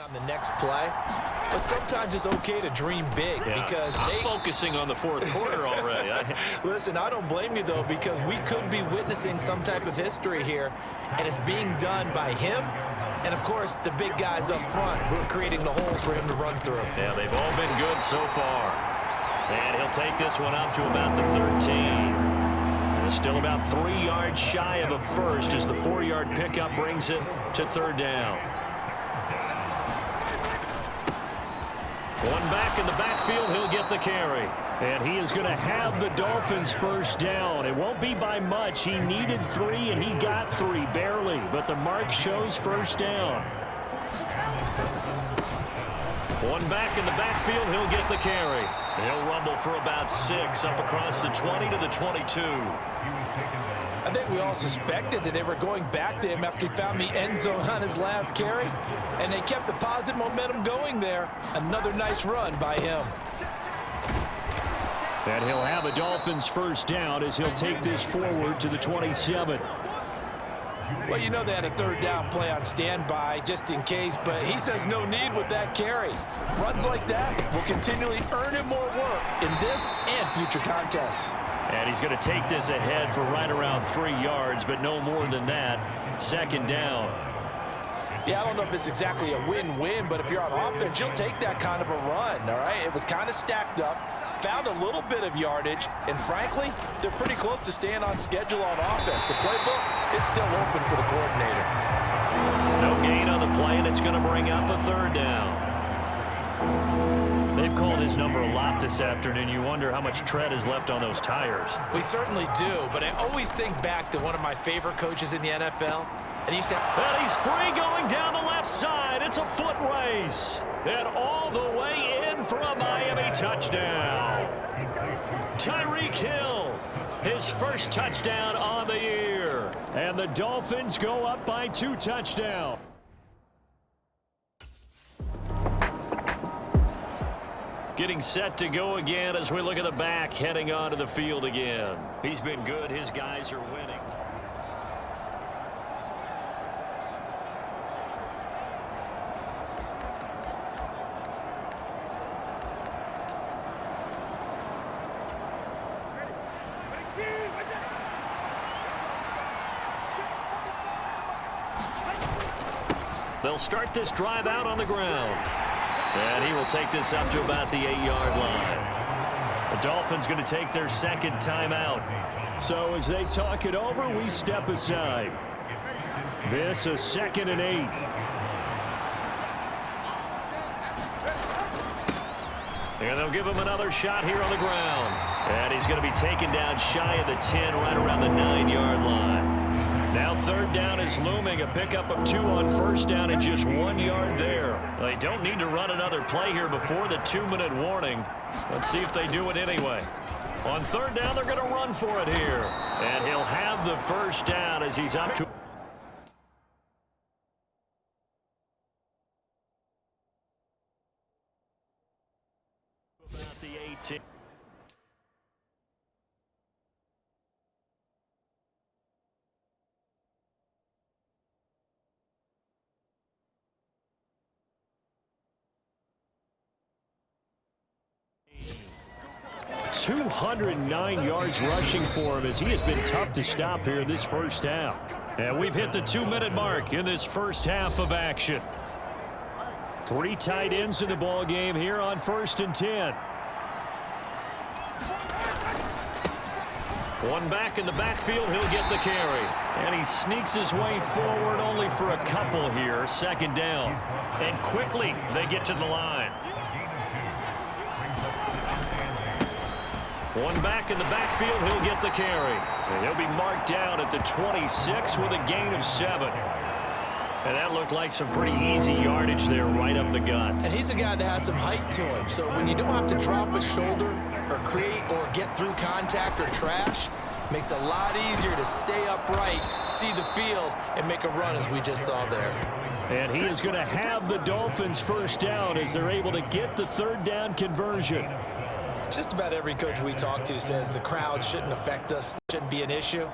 On the next play, but sometimes it's okay to dream big because I'm focusing on the fourth quarter already. Listen, I don't blame you though, because we could be witnessing some type of history here, and it's being done by him and of course the big guys up front who are creating the holes for him to run through. Yeah, they've all been good so far, and he'll take this one up to about the 13. And still about 3 yards shy of a first as the 4-yard pickup brings it to third down. One back in the backfield, he'll get the carry. And he is going to have the Dolphins first down. It won't be by much. He needed 3, and he got 3, barely. But the mark shows first down. One back in the backfield, he'll get the carry. He'll rumble for about 6 up across the 20 to the 22. I think we all suspected that they were going back to him after he found the end zone on his last carry, and they kept the positive momentum going there. Another nice run by him. And he'll have a Dolphins first down as he'll take this forward to the 27. Well, you know they had a third down play on standby just in case, but he says no need with that carry. Runs like that will continually earn him more work in this and future contests. And he's going to take this ahead for right around 3 yards, but no more than that. Second down. Yeah, I don't know if it's exactly a win-win, but if you're on offense, you'll take that kind of a run, all right? It was kind of stacked up, found a little bit of yardage, and frankly, they're pretty close to staying on schedule on offense. The playbook is still open for the coordinator. No gain on the play, and it's going to bring up a third down. They've called his number a lot this afternoon. You wonder how much tread is left on those tires. We certainly do, but I always think back to one of my favorite coaches in the NFL, and he said, and he's free going down the left side. It's a foot race. And all the way in for a Miami touchdown. Tyreek Hill, his first touchdown on the year. And the Dolphins go up by 2 touchdowns. Getting set to go again as we look at the back heading onto the field again. He's been good. His guys are winning. They'll start this drive out on the ground. And he will take this up to about the 8-yard line. The Dolphins going to take their second timeout. So as they talk it over, we step aside. This is 2nd and 8. And they'll give him another shot here on the ground. And he's going to be taken down shy of the 10, right around the 9-yard line. Now third down is looming, a pickup of 2 on first down and just 1 yard there. They don't need to run another play here before the 2-minute warning. Let's see if they do it anyway. On third down, they're going to run for it here. And he'll have the first down as he's up to about the 18. .209 yards rushing for him as he has been tough to stop here this first half. And we've hit the 2-minute mark in this first half of action. 3 tight ends in the ball game here on 1st and 10. One back in the backfield, he'll get the carry. And he sneaks his way forward only for a couple here. 2nd down. And quickly they get to the line. One back in the backfield, he'll get the carry. And he'll be marked down at the 26 with a gain of 7. And that looked like some pretty easy yardage there right up the gut. And he's a guy that has some height to him, so when you don't have to drop a shoulder or create or get through contact or trash, makes it a lot easier to stay upright, see the field, and make a run as we just saw there. And he is going to have the Dolphins first down as they're able to get the third down conversion. Just about every coach we talk to says the crowd shouldn't affect us, shouldn't be an issue.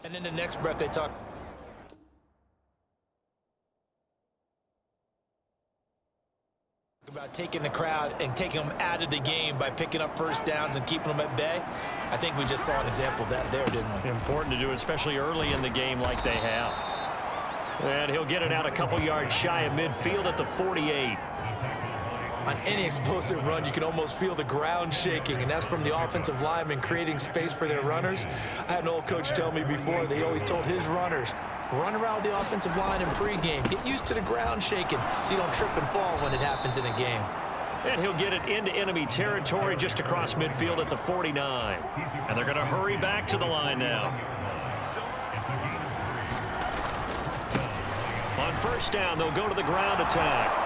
And in the next breath, they talk about taking the crowd and taking them out of the game by picking up first downs and keeping them at bay. I think we just saw an example of that there, didn't we? Important to do, especially early in the game like they have. And he'll get it out a couple yards shy of midfield at the 48. On any explosive run, you can almost feel the ground shaking, and that's from the offensive linemen creating space for their runners. I had an old coach tell me before, they always told his runners, run around the offensive line in pregame. Get used to the ground shaking so you don't trip and fall when it happens in a game. And he'll get it into enemy territory just across midfield at the 49. And they're going to hurry back to the line now. On first down, they'll go to the ground attack.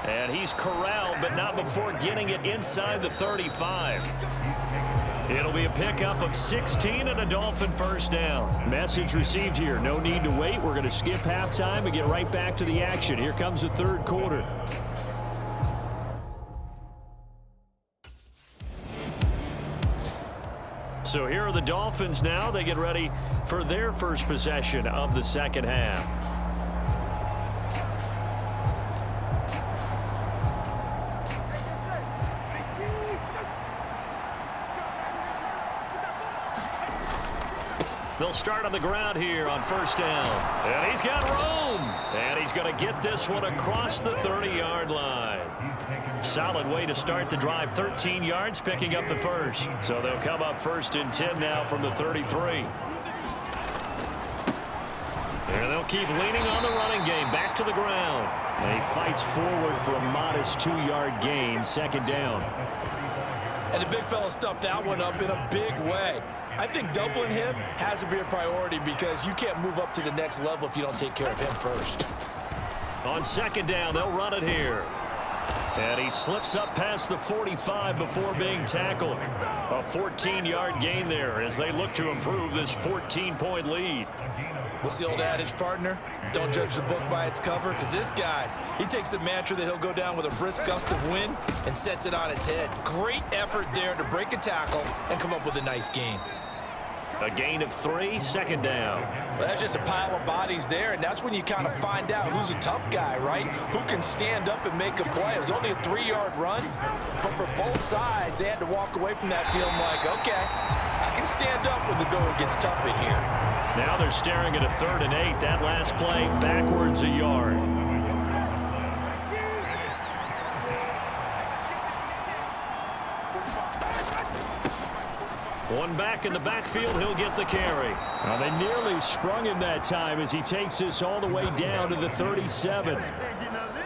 And he's corralled, but not before getting it inside the 35. It'll be a pickup of 16 and a Dolphin first down. Message received here. No need to wait. We're going to skip halftime and get right back to the action. Here comes the third quarter. So here are the Dolphins now. They get ready for their first possession of the second half. They'll start on the ground here on first down. And he's got room. And he's going to get this one across the 30-yard line. Solid way to start the drive. 13 yards, picking up the first. So they'll come up first and 10 now from the 33. And they'll keep leaning on the running game. Back to the ground. And he fights forward for a modest 2-yard gain. Second down. And the big fella stuffed that one up in a big way. I think doubling him has to be a priority because you can't move up to the next level if you don't take care of him first. On second down, they'll run it here. And he slips up past the 45 before being tackled. A 14-yard gain there as they look to improve this 14-point lead. What's the old adage, partner? Don't judge the book by its cover, because this guy, he takes the mantra that he'll go down with a brisk gust of wind and sets it on its head. Great effort there to break a tackle and come up with a nice gain. A gain of 3, second down. Well, that's just a pile of bodies there, and that's when you kind of find out who's a tough guy, right? Who can stand up and make a play. It was only a 3-yard run, but for both sides, they had to walk away from that feeling like, okay, I can stand up when the going gets tough in here. Now they're staring at a 3rd and 8. That last play, backwards a yard. One back in the backfield, he'll get the carry. Now they nearly sprung him that time as he takes this all the way down to the 37.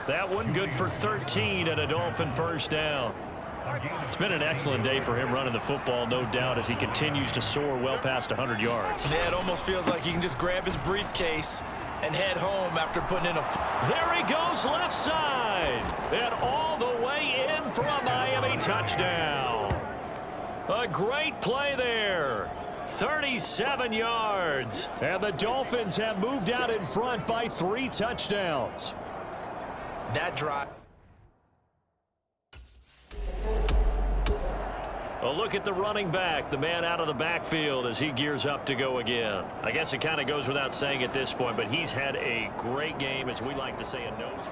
That one good for 13 and a Dolphin first down. It's been an excellent day for him running the football, no doubt, as he continues to soar well past 100 yards. Yeah, it almost feels like he can just grab his briefcase and head home after putting in a... There he goes, left side. And all the way in for a Miami touchdown. A great play there. 37 yards. And the Dolphins have moved out in front by 3 touchdowns. That drive. A look at the running back, the man out of the backfield as he gears up to go again. I guess it kind of goes without saying at this point, but he's had a great game, as we like to say, in nose.